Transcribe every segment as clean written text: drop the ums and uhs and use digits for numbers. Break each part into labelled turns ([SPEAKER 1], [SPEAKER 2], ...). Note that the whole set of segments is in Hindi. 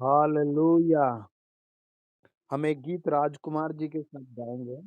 [SPEAKER 1] हालेलुया। हम एक गीत राजकुमार जी के साथ गाएँगे।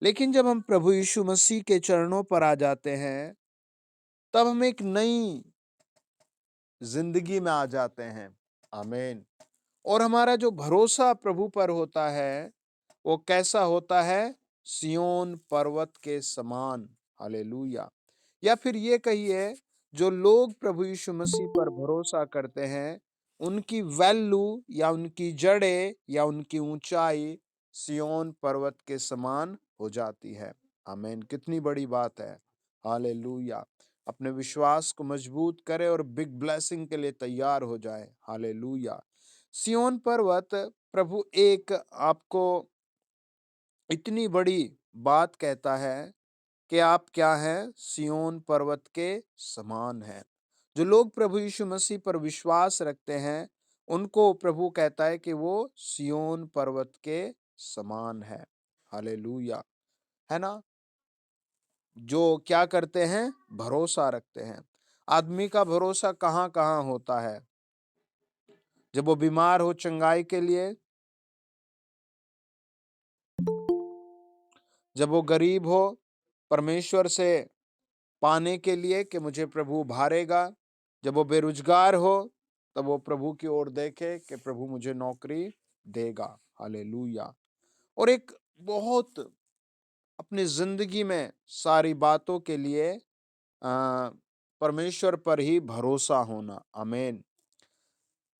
[SPEAKER 1] लेकिन जब हम प्रभु यीशु मसीह के चरणों पर आ जाते हैं, तब हम एक नई ज़िंदगी में आ जाते हैं। आमीन। और हमारा जो भरोसा प्रभु पर होता है, वो कैसा होता है? सिय्योन पर्वत के समान। हालेलूया! या फिर ये कहिए, जो लोग प्रभु यीशु मसीह पर भरोसा करते हैं, उनकी वैल्यू या उनकी जड़ें या उनकी ऊँचाई सिय्योन पर्वत के समान हो जाती है। आमीन! कितनी बड़ी बात है। हालेलूया! अपने विश्वास को मजबूत करें और बिग ब्लेसिंग के लिए तैयार हो जाएँ। हालेलूया! सिय्योन पर्वत प्रभु एक आपको इतनी बड़ी बात कहता है कि आप क्या हैं? सिय्योन पर्वत के समान हैं। जो लोग प्रभु यीशु मसीह पर विश्वास रखते हैं, उनको प्रभु कहता है कि वो सिय्योन पर्वत के समान है। हालेलूया! है ना? जो क्या करते हैं? भरोसा रखते हैं। आदमी का भरोसा कहाँ-कहाँ होता है? जब वो बीमार हो चंगाई के लिए, जब वो गरीब हो परमेश्वर से पाने के लिए कि मुझे प्रभु उभारेगा, जब वो बेरोजगार हो, तब वो प्रभु की ओर देखे कि प्रभु मुझे नौकरी देगा। हालेलूया! और एक बहुत अपनी ज़िंदगी में सारी बातों के लिए परमेश्वर पर ही भरोसा होना। आमीन।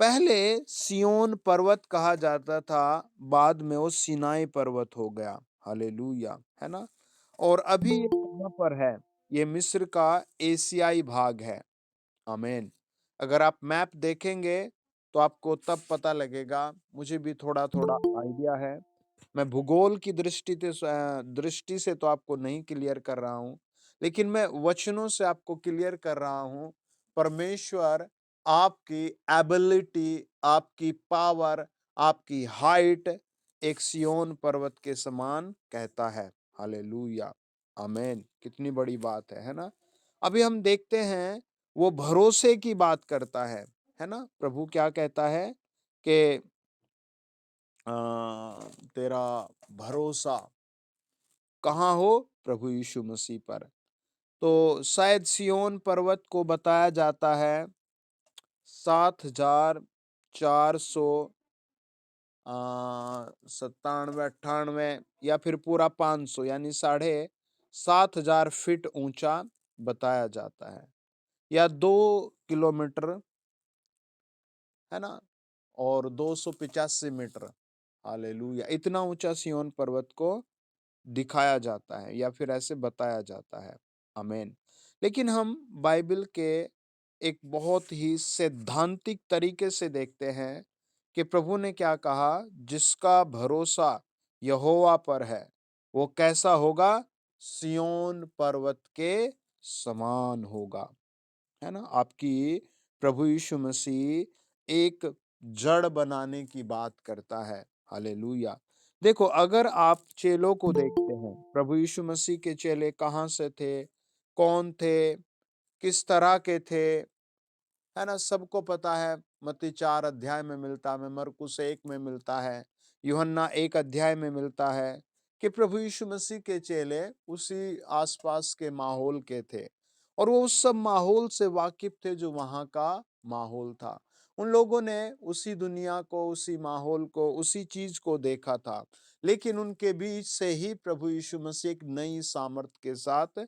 [SPEAKER 1] पहले सिय्योन पर्वत कहा जाता था, बाद में वो सीनाई पर्वत हो गया। हालेलूया! है ना? और अभी ये कहाँ पर है? ये मिस्र का एशियाई भाग है। आमीन। अगर आप मैप देखेंगे, तो आपको तब पता लगेगा, मुझे भी थोड़ा-थोड़ा आइडिया है। मैं भूगोल की दृष्टि से तो आपको नहीं क्लियर कर रहा हूँ, लेकिन मैं वचनों से आपको क्लियर कर रहा हूँ। परमेश्वर आपकी एबिलिटी, आपकी पावर, आपकी हाइट एक सिय्योन पर्वत के समान कहता है। हालेलूया! आमीन। कितनी बड़ी बात है ना? अभी हम देखते हैं, वो भरोसे की बात करता है ना? प्रभु क्या कहता है कि अ, तेरा भरोसा कहाँ हो? प्रभु यीशु मसीह पर। तो शायद सिय्योन पर्वत को बताया जाता है 7,400 97-98 या फिर पूरा 500 यानी साढ़े 7,000 फीट ऊँचा बताया जाता है, या 2 किलोमीटर, है ना? और 285 मीटर। हालेलुया! इतना ऊँचा सिय्योन पर्वत को दिखाया जाता है या फिर ऐसे बताया जाता है। आमीन। लेकिन हम बाइबल के एक बहुत ही सैद्धांतिक तरीके से देखते हैं कि प्रभु ने क्या कहा, जिसका भरोसा यहोवा पर है, वो कैसा होगा? सिय्योन पर्वत के समान होगा। है ना? आपकी प्रभु यीशु मसीह एक जड़ बनाने की बात करता है। हालेलुया! देखो, अगर आप चेलों को देखते हैं, प्रभु यीशु मसीह के चेले कहाँ से थे? कौन थे? किस तरह के थे? है ना? सबको पता है, मत्ती 4 अध्याय में मिलता है, मरकुस 1 में मिलता है, यूहन्ना 1 अध्याय में मिलता है कि प्रभु यीशु मसीह के चेले उसी आस-पास के माहौल के थे और वो उस सब माहौल से वाकिफ थे जो वहाँ का माहौल था। उन लोगों ने उसी दुनिया को, उसी माहौल को, उसी चीज़ को देखा था, लेकिन उनके बीच से ही प्रभु यीशु मसीह एक नई सामर्थ के साथ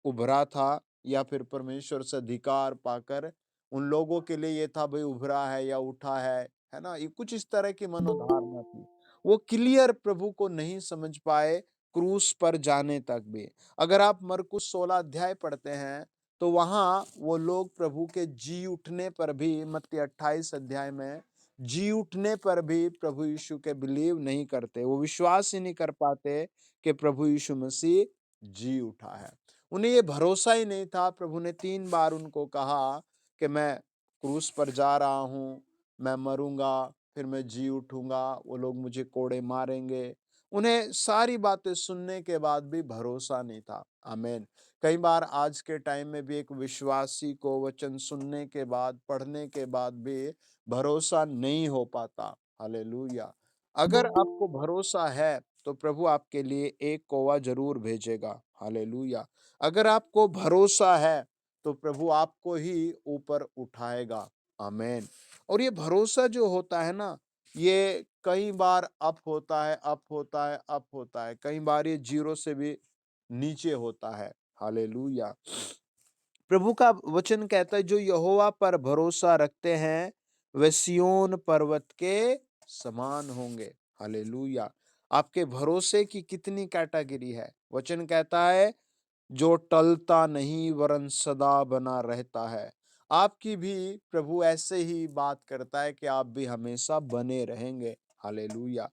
[SPEAKER 1] उभरा था या फिर परमेश्वर से अधिकार पाकर उन लोगों के लिए ये था, भई उभरा है या उठा है ना? ये कुछ इस तरह की मनोधारणा थी। वो क्लियर प्रभु को नहीं समझ पाए क्रूस पर जाने तक भी। अगर आप मरकुस 16 अध्याय पढ़ते हैं, तो वहाँ वो लोग प्रभु के जी उठने पर भी, मत्ती 28 अध्याय में, जी उठने पर भी प्रभु यीशु के बिलीव नहीं करते। वो विश्वास ही नहीं कर पाते कि प्रभु यीशु मसीह जी उठा है। उन्हें ये भरोसा ही नहीं था। प्रभु ने 3 बार उनको कहा कि मैं क्रूस पर जा रहा हूँ, मैं मरूँगा, फिर मैं जी उठूँगा, वो लोग मुझे कोड़े मारेंगे। उन्हें सारी बातें सुनने के बाद भी भरोसा नहीं था। आमीन। कई बार आज के टाइम में भी एक विश्वासी को वचन सुनने के बाद, पढ़ने के बाद भी भरोसा नहीं हो पाता। हालेलुया! अगर आपको भरोसा है, तो प्रभु आपके लिए एक कौवा ज़रूर भेजेगा। हालेलुया! अगर आपको भरोसा है, तो प्रभु आपको ही ऊपर उठाएगा। आमीन। और ये भरोसा जो होता है ना, ये कई बार अप होता है, अप होता है, अप होता है। कई बार ये ज़ीरो से भी नीचे होता है। हालेलुया! प्रभु का वचन कहता है, जो यहोवा पर भरोसा रखते हैं वे सिय्योन पर्वत के समान होंगे। हालेलुया! आपके भरोसे की कितनी कैटेगरी है? वचन कहता है, जो टलता नहीं वरन सदा बना रहता है। आपकी भी प्रभु ऐसे ही बात करता है कि आप भी हमेशा बने रहेंगे। हालेलुया!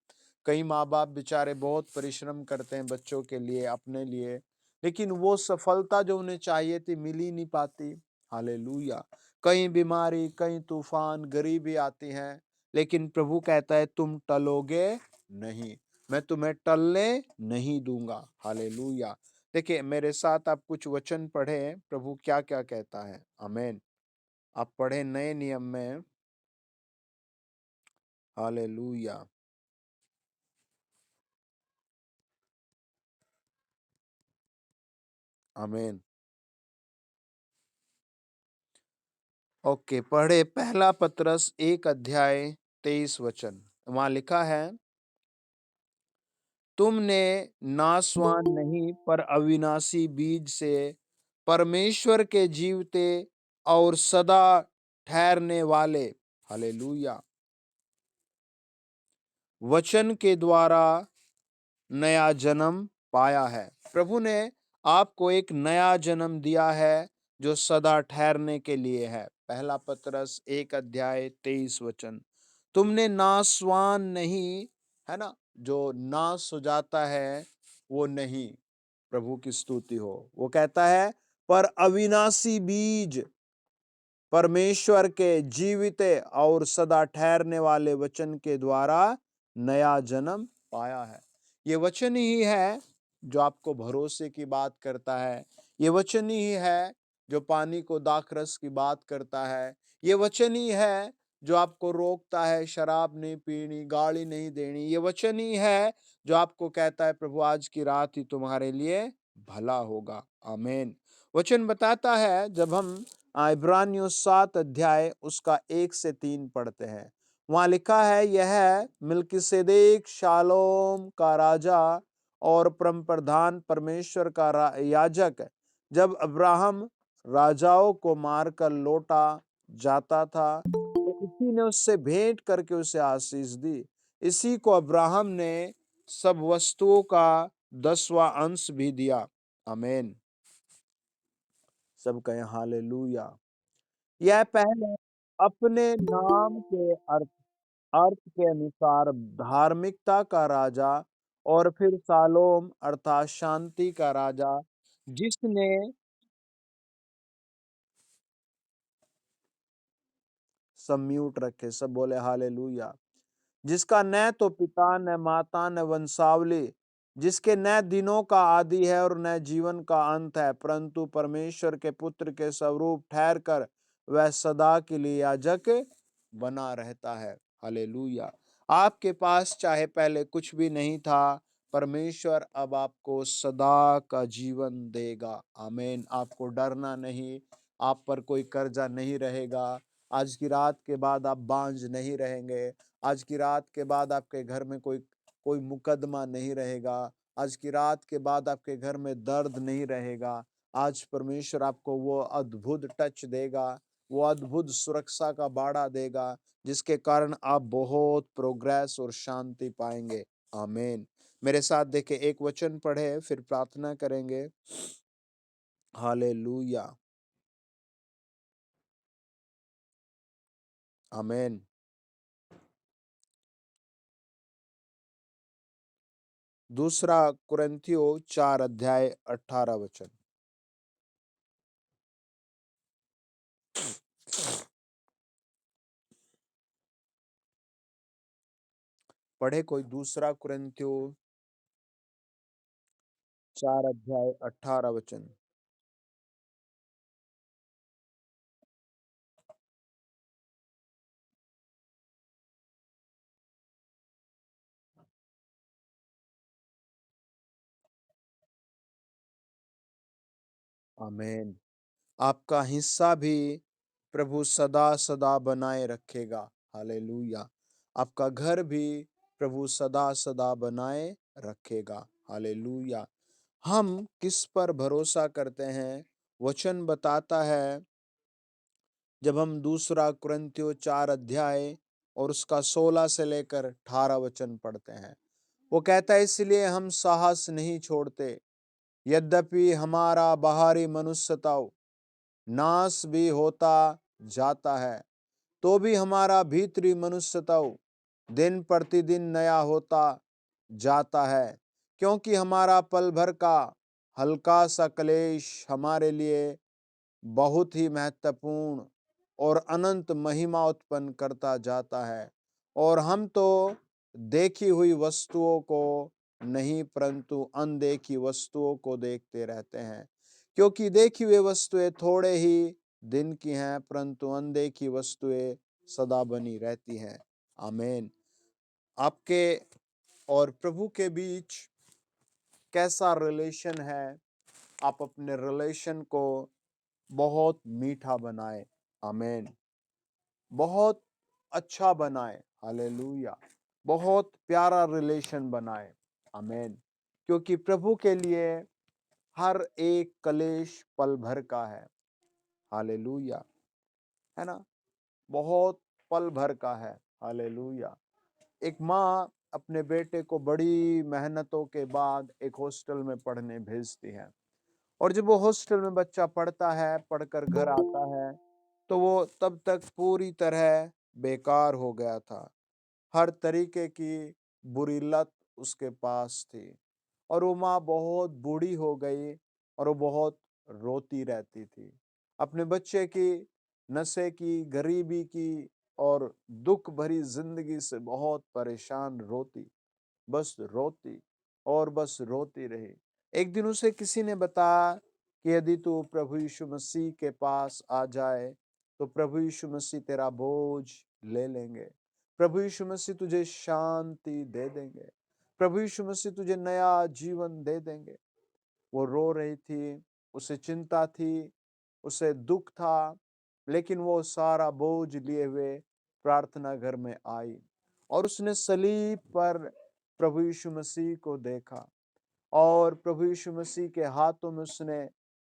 [SPEAKER 1] कई माँ-बाप बेचारे बहुत परिश्रम करते हैं बच्चों के लिए, अपने लिए, लेकिन वो सफलता जो उन्हें चाहिए थी मिल ही नहीं पाती। हालेलुया! कहीं बीमारी, कहीं तूफान, गरीबी आती है, लेकिन प्रभु कहता है तुम टलोगे नहीं, मैं तुम्हें टलने नहीं दूँगा। हालेलुया! देखिए, मेरे साथ आप कुछ वचन पढ़ें, प्रभु क्या-क्या कहता है। आमीन। आप पढ़ें नए नियम में। हालेलुया! आमीन। ओके, पढ़े पहला पतरस 1 अध्याय 23 वचन। वहाँ लिखा है, तुमने नाशवान नहीं पर अविनाशी बीज से परमेश्वर के जीवते और सदा ठहरने वाले हालेलुया वचन के द्वारा नया जन्म पाया है। प्रभु ने आपको एक नया जन्म दिया है जो सदा ठहरने के लिए है। पहला पतरस 1 अध्याय 23 वचन। तुमने नाशवान नहीं, है ना, जो नाश हो जाता है वो नहीं। प्रभु की स्तुति हो। वो कहता है, पर अविनाशी बीज परमेश्वर के जीवित और सदा ठहरने वाले वचन के द्वारा नया जन्म पाया है। ये वचन ही है जो आपको भरोसे की बात करता है। ये वचन ही है जो पानी को दाखरस की बात करता है। ये वचन ही है जो आपको रोकता है शराब नहीं पीनी, गाली नहीं देनी। ये वचन ही है जो आपको कहता है प्रभु आज की रात ही तुम्हारे लिए भला होगा। आमीन। वचन बताता है, जब हम इब्रानियों 7 अध्याय उसका 1 से 3 पढ़ते हैं, वहाँ लिखा है, यह मिल्किसेदेक शालोम का राजा और परम प्रधान परमेश्वर का याजक जब अब्राहम राजाओं को मारकर लौटा जाता था, तो इसी ने उससे भेंट करके उसे आशीष दी। इसी को अब्राहम ने सब वस्तुओं का 10वां अंश भी दिया। आमीन। सब कहें हालेलुया। यह पहले अपने नाम के अर्थ अर्थ के अनुसार धार्मिकता का राजा और फिर शालोम अर्थात शांति का राजा, जिसने सब म्यूट रखे, सब बोले हालेलुया। जिसका न तो पिता न माता न वंशावली, जिसके न दिनों का आदि है और न जीवन का अंत है, परंतु परमेश्वर के पुत्र के स्वरूप ठहर कर वह सदा के लिए याजक बना रहता है। हालेलुया। आपके पास चाहे पहले कुछ भी नहीं था, परमेश्वर अब आपको सदा का जीवन देगा। आमीन। आपको डरना नहीं, आप पर कोई कर्जा नहीं रहेगा। आज की रात के बाद आप बांझ नहीं रहेंगे। आज की रात के बाद आपके घर में कोई कोई मुकदमा नहीं रहेगा। आज की रात के बाद आपके घर में दर्द नहीं रहेगा। आज परमेश्वर आपको वो अद्भुत टच देगा, वो अद्भुत सुरक्षा का बाड़ा देगा, जिसके कारण आप बहुत प्रोग्रेस और शांति पाएंगे। आमीन। मेरे साथ देखे एक वचन पढ़े फिर प्रार्थना करेंगे। हालेलुया। आमीन। दूसरा कुरिन्थियों 4 अध्याय 18 वचन। पढ़े कोई दूसरा कुरिन्थियों 4 अध्याय 18 वचन। आमीन। आपका हिस्सा भी प्रभु सदा सदा बनाए रखेगा। हालेलुया। आपका घर भी प्रभु सदा सदा बनाए रखेगा। हालेलुया। हम किस पर भरोसा करते हैं? वचन बताता है, जब हम दूसरा कुरिन्थियों 4 अध्याय और उसका 16 से लेकर 18 वचन पढ़ते हैं, वो कहता है, इसलिए हम साहस नहीं छोड़ते, यद्यपि हमारा बाहरी मनुष्यत्व नाश भी होता जाता है, तो भी हमारा भीतरी मनुष्यत्व दिन प्रतिदिन नया होता जाता है, क्योंकि हमारा पल भर का हल्का सा क्लेश हमारे लिए बहुत ही महत्वपूर्ण और अनंत महिमा उत्पन्न करता जाता है। और हम तो देखी हुई वस्तुओं को नहीं, परंतु अनदेखी वस्तुओं को देखते रहते हैं, क्योंकि देखी हुई वस्तुएं थोड़े ही दिन की हैं, परंतु अनदेखी वस्तुएं सदा बनी रहती हैं। आमीन। आपके और प्रभु के बीच कैसा रिलेशन है? आप अपने रिलेशन को बहुत मीठा बनाए। आमीन। बहुत अच्छा बनाए। हालेलुया। बहुत प्यारा रिलेशन बनाए। आमीन। क्योंकि प्रभु के लिए हर एक कलेश पल भर का है। हालेलुया। है ना? बहुत पल भर का है। हालेलुया। एक माँ अपने बेटे को बड़ी मेहनतों के बाद एक हॉस्टल में पढ़ने भेजती है, और जब वो हॉस्टल में बच्चा पढ़ता है, पढ़कर घर आता है, तो वो तब तक पूरी तरह बेकार हो गया था। हर तरीके की बुरी लत उसके पास थी, और वो माँ बहुत बूढ़ी हो गई, और वो बहुत रोती रहती थी। अपने बच्चे की नशे की, गरीबी की और दुख भरी जिंदगी से बहुत परेशान रोती, बस रोती और बस रोती रही। एक दिन उसे किसी ने बताया कि यदि तू प्रभु यीशु मसीह के पास आ जाए, तो प्रभु यीशु मसीह तेरा बोझ ले लेंगे। प्रभु यीशु मसीह तुझे शांति दे देंगे। प्रभु यीशु मसीह तुझे नया जीवन दे देंगे। वो रो रही थी, उसे चिंता थी, उसे दुख था, लेकिन वो सारा बोझ लिए हुए प्रार्थना घर में आई, और उसने सलीब पर प्रभु यीशु मसीह को देखा, और प्रभु यीशु मसीह के हाथों में उसने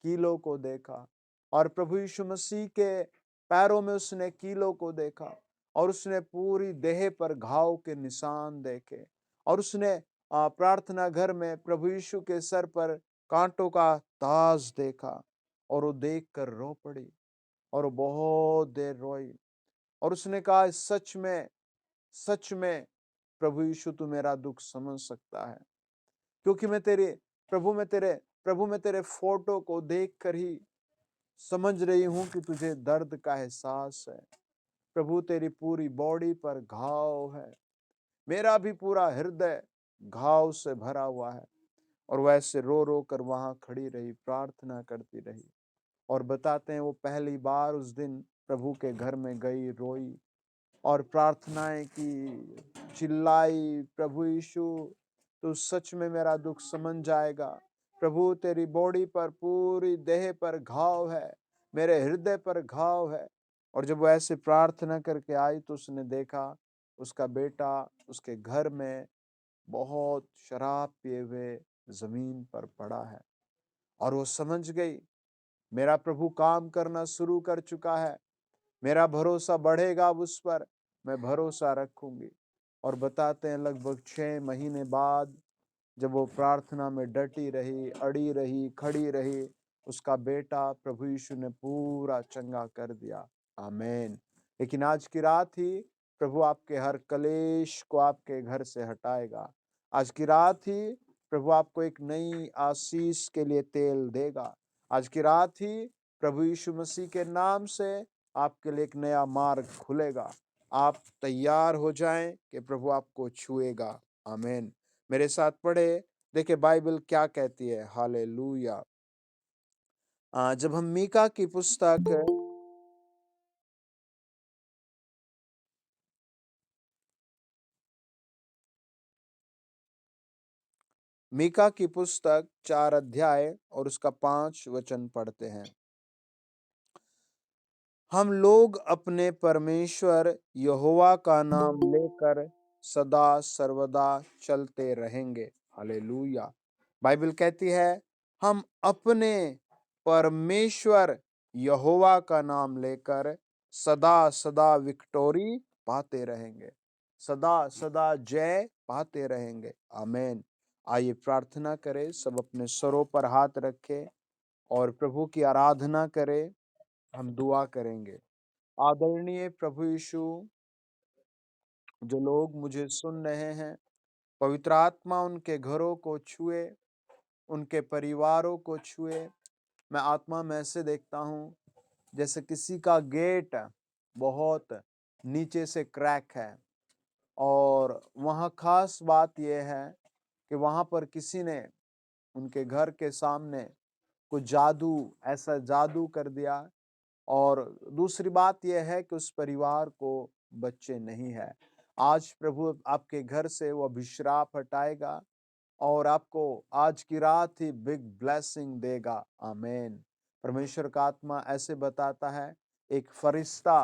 [SPEAKER 1] कीलों को देखा, और प्रभु यीशु मसीह के पैरों में उसने कीलों को देखा, और उसने पूरी देह पर घाव के निशान देखे, और उसने प्रार्थना घर में प्रभु यीशु के सर पर कांटों का ताज देखा, और वो देखकर रो पड़ी, और वो बहुत देर रोई, और उसने कहा, सच में प्रभु यीशु तू मेरा दुख समझ सकता है, क्योंकि प्रभु मैं तेरे फोटो को देखकर ही समझ रही हूं कि तुझे दर्द का एहसास है। प्रभु तेरी पूरी बॉडी पर घाव है, मेरा भी पूरा हृदय घाव से भरा हुआ है। और वैसे रो रो कर वहां खड़ी रही, प्रार्थना करती रही, और बताते हैं वो पहली बार उस दिन प्रभु के घर में गई, रोई और प्रार्थनाएं की, चिल्लाई, प्रभु यीशु तू सच में मेरा दुख समझ जाएगा। प्रभु तेरी बॉडी पर, पूरी देह पर घाव है, मेरे हृदय पर घाव है। और जब वो ऐसे प्रार्थना करके आई, तो उसने देखा उसका बेटा उसके घर में बहुत शराब पिए हुए जमीन पर पड़ा है, और वो समझ गई, मेरा प्रभु काम करना शुरू कर चुका है, मेरा भरोसा बढ़ेगा अब उस पर, मैं भरोसा रखूंगी। और बताते हैं लगभग 6 महीने बाद, जब वो प्रार्थना में डटी रही, अड़ी रही, खड़ी रही, उसका बेटा प्रभु यीशु ने पूरा चंगा कर दिया। आमीन। लेकिन आज की रात ही प्रभु आपके हर कलेश को आपके घर से हटाएगा। आज की रात ही प्रभु आपको एक नई आशीष के लिए तेल देगा। आज की रात ही प्रभु यीशु मसीह के नाम से आपके लिए एक नया मार्ग खुलेगा। आप तैयार हो जाएं कि प्रभु आपको छुएगा। आमीन। मेरे साथ पढ़े, देखिए बाइबल क्या कहती है। हालेलुया। जब हम मीका की पुस्तक मीका की पुस्तक 4 अध्याय और उसका 5 वचन पढ़ते हैं। हम लोग अपने परमेश्वर यहोवा का नाम लेकर सदा सर्वदा चलते रहेंगे। हालेलुया। बाइबल कहती है हम अपने परमेश्वर यहोवा का नाम लेकर सदा सदा विक्टोरी पाते रहेंगे, सदा सदा जय पाते रहेंगे। आमीन। आइए प्रार्थना करें, सब अपने सरों पर हाथ रखें और प्रभु की आराधना करें। हम दुआ करेंगे। आदरणीय प्रभु यीशु, जो लोग मुझे सुन रहे हैं, पवित्र आत्मा उनके घरों को छुए, उनके परिवारों को छुए। मैं आत्मा में ऐसे देखता हूँ जैसे किसी का गेट बहुत नीचे से क्रैक है, और वहाँ खास बात यह है कि वहाँ पर किसी ने उनके घर के सामने कुछ जादू, ऐसा जादू कर दिया। और दूसरी बात यह है कि उस परिवार को बच्चे नहीं है। आज प्रभु आपके घर से वो अभिश्राप हटाएगा और आपको आज की रात ही बिग ब्लेसिंग देगा। आमीन। परमेश्वर का आत्मा ऐसे बताता है, एक फरिश्ता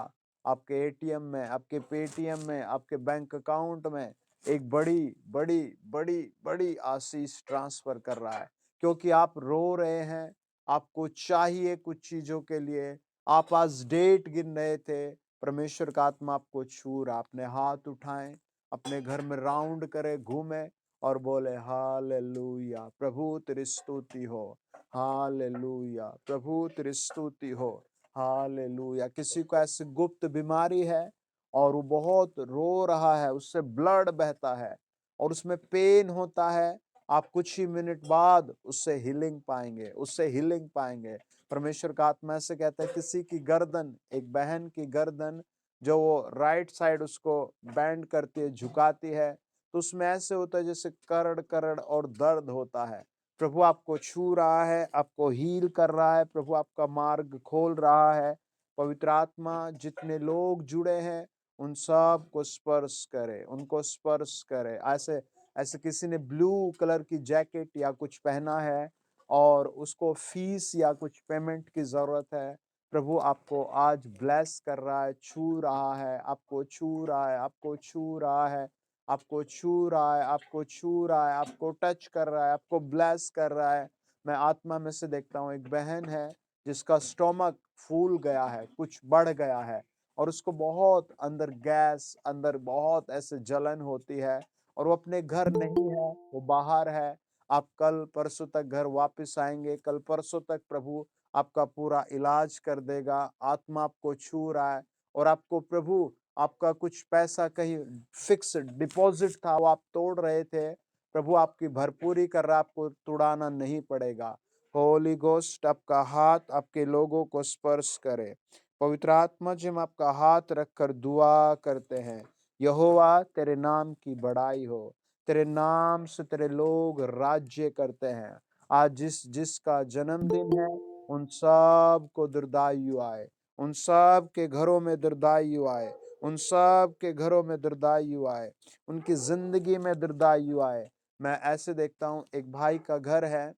[SPEAKER 1] आपके एटीएम में, आपके पेटीएम में, आपके बैंक अकाउंट में एक बड़ी बड़ी बड़ी बड़ी आशीष ट्रांसफर कर रहा है, क्योंकि आप रो रहे हैं, आपको चाहिए कुछ चीजों के लिए, आप आज डेट गिन रहे थे। परमेश्वर का आत्मा आपको छू रहा, अपने हाथ उठाएं, अपने घर में राउंड करे, घूमे और बोले हालेलुया, प्रभु तेरी स्तुति हो, हालेलुया, प्रभु तेरी स्तुति हो, हालेलुया। किसी को ऐसी गुप्त बीमारी है और वो बहुत रो रहा है, उससे ब्लड बहता है और उसमें पेन होता है, आप कुछ ही मिनट बाद उससे हीलिंग पाएंगे, उससे हीलिंग पाएंगे। परमेश्वर का आत्मा ऐसे कहता है, किसी की गर्दन, एक बहन की गर्दन जो वो राइट साइड उसको बैंड करती है, झुकाती है, तो उसमें ऐसे होता है जैसे करड़ करड़ और दर्द होता है। प्रभु आपको छू रहा है, आपको हील कर रहा है, प्रभु आपका मार्ग खोल रहा है। पवित्र आत्मा जितने लोग जुड़े हैं उन सब को स्पर्श करे, उनको स्पर्श करे। ऐसे ऐसे किसी ने ब्लू कलर की जैकेट या कुछ पहना है और उसको फीस या कुछ पेमेंट की जरूरत है, प्रभु आपको आज ब्लेस कर रहा है, छू रहा है, आपको छू रहा है, आपको छू रहा है, आपको छू रहा है, आपको छू रहा है, आपको टच कर रहा है, आपको ब्लेस कर रहा है। मैं आत्मा में से देखता हूँ, एक बहन है जिसका स्टोमक फूल गया है, कुछ बढ़ गया है और उसको बहुत अंदर गैस, अंदर बहुत ऐसे जलन होती है और वो अपने घर नहीं है, वो बाहर है। आप कल परसों तक घर वापस आएंगे, कल परसों तक प्रभु आपका पूरा इलाज कर देगा। आत्मा आपको छू रहा है और आपको प्रभु, आपका कुछ पैसा कहीं फिक्स डिपॉजिट था, वो आप तोड़ रहे थे, प्रभु आपकी भरपूरी कर रहा है, आपको तुड़ाना नहीं पड़ेगा। होली गोस्ट आपका हाथ आपके लोगों को स्पर्श करे। पवित्र आत्मा जी, हम आपका हाथ रखकर दुआ करते हैं, यहोवा तेरे नाम की बड़ाई हो, तेरे नाम से तेरे लोग राज्य करते हैं। आज जिसका जन्मदिन है उन सब को दीर्घायु आए, उन सब के घरों में दीर्घायु आए, उन सब के घरों में दीर्घायु आए, उनकी जिंदगी में दीर्घायु आए। मैं ऐसे देखता हूँ, एक भाई का घर है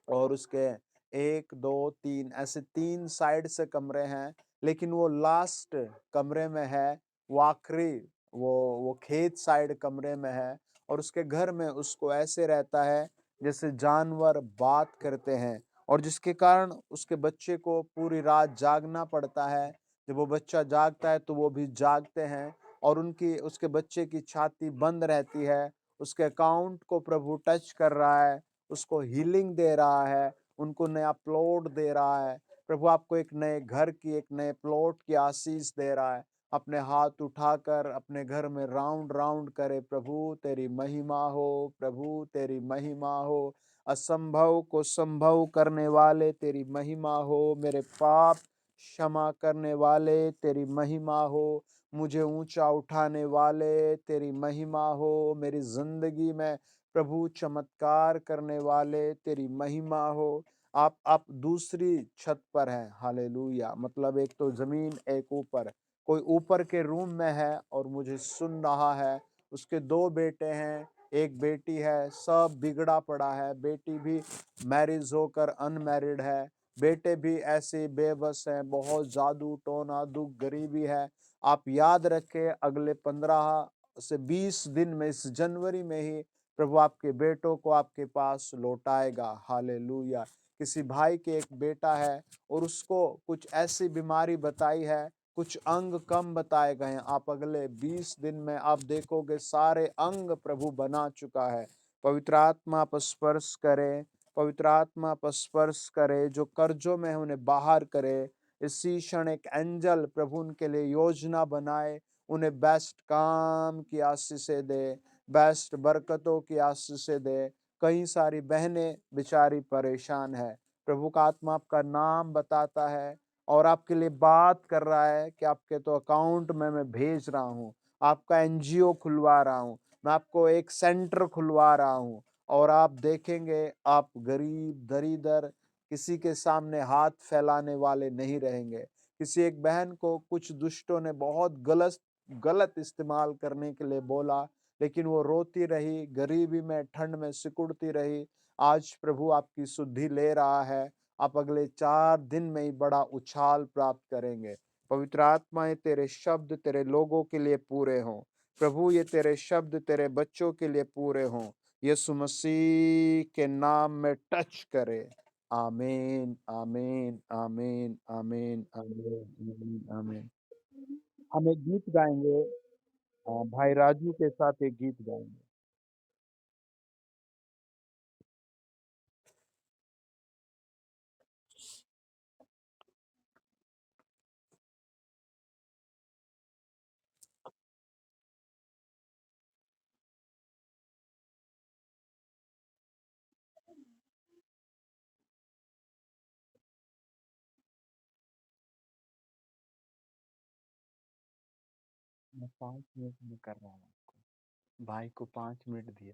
[SPEAKER 1] और उसके एक दो तीन ऐसे तीन साइड से कमरे हैं, लेकिन वो लास्ट कमरे में है, वो आखिरी, वो खेत साइड कमरे में है और उसके घर में उसको ऐसे रहता है जैसे जानवर बात करते हैं, और जिसके कारण उसके बच्चे को पूरी रात जागना पड़ता है। जब वो बच्चा जागता है तो वो भी जागते हैं और उनकी, उसके बच्चे की छाती बंद रहती है। उसके अकाउंट को प्रभु टच कर रहा है, उसको हीलिंग दे रहा है, उनको नया प्लॉट दे रहा है। प्रभु आपको एक नए घर की, एक नए प्लॉट की आशीष दे रहा है। अपने हाथ उठाकर अपने घर में राउंड राउंड करे, प्रभु तेरी महिमा हो, प्रभु तेरी महिमा हो, असंभव को संभव करने वाले तेरी महिमा हो, मेरे पाप क्षमा करने वाले तेरी महिमा हो, मुझे ऊंचा उठाने वाले तेरी महिमा हो, मेरी जिंदगी में प्रभु चमत्कार करने वाले तेरी महिमा हो। आप दूसरी छत पर हैं, हालेलुया, मतलब एक तो जमीन, एक ऊपर, कोई ऊपर के रूम में है और मुझे सुन रहा है। उसके दो बेटे हैं, एक बेटी है, सब बिगड़ा पड़ा है। बेटी भी मैरिज होकर अनमैरिड है। बेटे भी ऐसे बेबस हैं, बहुत जादू टोना दुख गरीबी है। आप याद रखें, अगले 15 से 20 दिन में, इस जनवरी में ही प्रभु आपके बेटों को आपके पास लौटाएगा। हालेलुया। किसी भाई के एक बेटा है और उसको कुछ ऐसी बीमारी बताई है, कुछ अंग कम बताए गए हैं। आप अगले 20 दिन में आप देखोगे सारे अंग प्रभु बना चुका है। पवित्र आत्मा पर स्पर्श करे, पवित्र आत्मा पर स्पर्श करे, जो कर्जों में है उन्हें बाहर करे। इसी क्षण एक एंजल प्रभु उनके लिए योजना बनाए, उन्हें बेस्ट काम की आशीषें दे, बेस्ट बरकतों की आशीषें दे। कई सारी बहनें बेचारी परेशान है, प्रभु का आत्मा आपका नाम बताता है और आपके लिए बात कर रहा है कि आपके तो अकाउंट में मैं भेज रहा हूँ, आपका एनजीओ खुलवा रहा हूँ, मैं आपको एक सेंटर खुलवा रहा हूँ और आप देखेंगे आप गरीब दरिद्र किसी के सामने हाथ फैलाने वाले नहीं रहेंगे। किसी एक बहन को कुछ दुष्टों ने बहुत गलत गलत इस्तेमाल करने के लिए बोला, लेकिन वो रोती रही, गरीबी में ठंड में सिकुड़ती रही। आज प्रभु आपकी सुधि ले रहा है। आप अगले 4 दिन में ही बड़ा उछाल प्राप्त करेंगे। पवित्र आत्मा, ये तेरे शब्द तेरे लोगों के लिए पूरे हों। प्रभु, ये तेरे शब्द तेरे बच्चों के लिए पूरे हों। यीशु मसीह के नाम में टच करे। आमीन, आमीन, आमीन, आमीन, आमीन, आमीन, आमीन। हम एक गीत गाएंगे, भाई राजू के साथ एक गीत गाएंगे। मैं 5 मिनट में कर रहा हूँ, भाई को 5 मिनट दिए।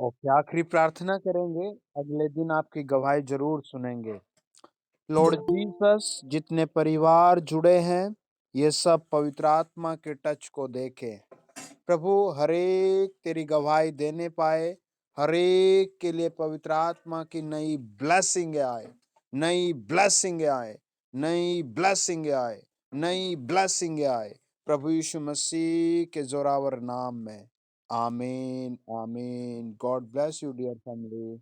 [SPEAKER 1] ओके, आखिरी प्रार्थना करेंगे, अगले दिन आपकी गवाही ज़रूर सुनेंगे। लॉर्ड जीसस, जितने परिवार जुड़े हैं, ये सब पवित्र आत्मा के टच को देखें। प्रभु, हरेक तेरी गवाही देने पाए, हरेक के लिए पवित्र आत्मा की नई ब्लेसिंग आए, नई ब्लेसिंग आए, नई ब्लेसिंग आए, नई ब्लेसिंग आए। प्रभु यीशु मसीह के जोरावर नाम में। आमीन, आमीन। God bless you dear family.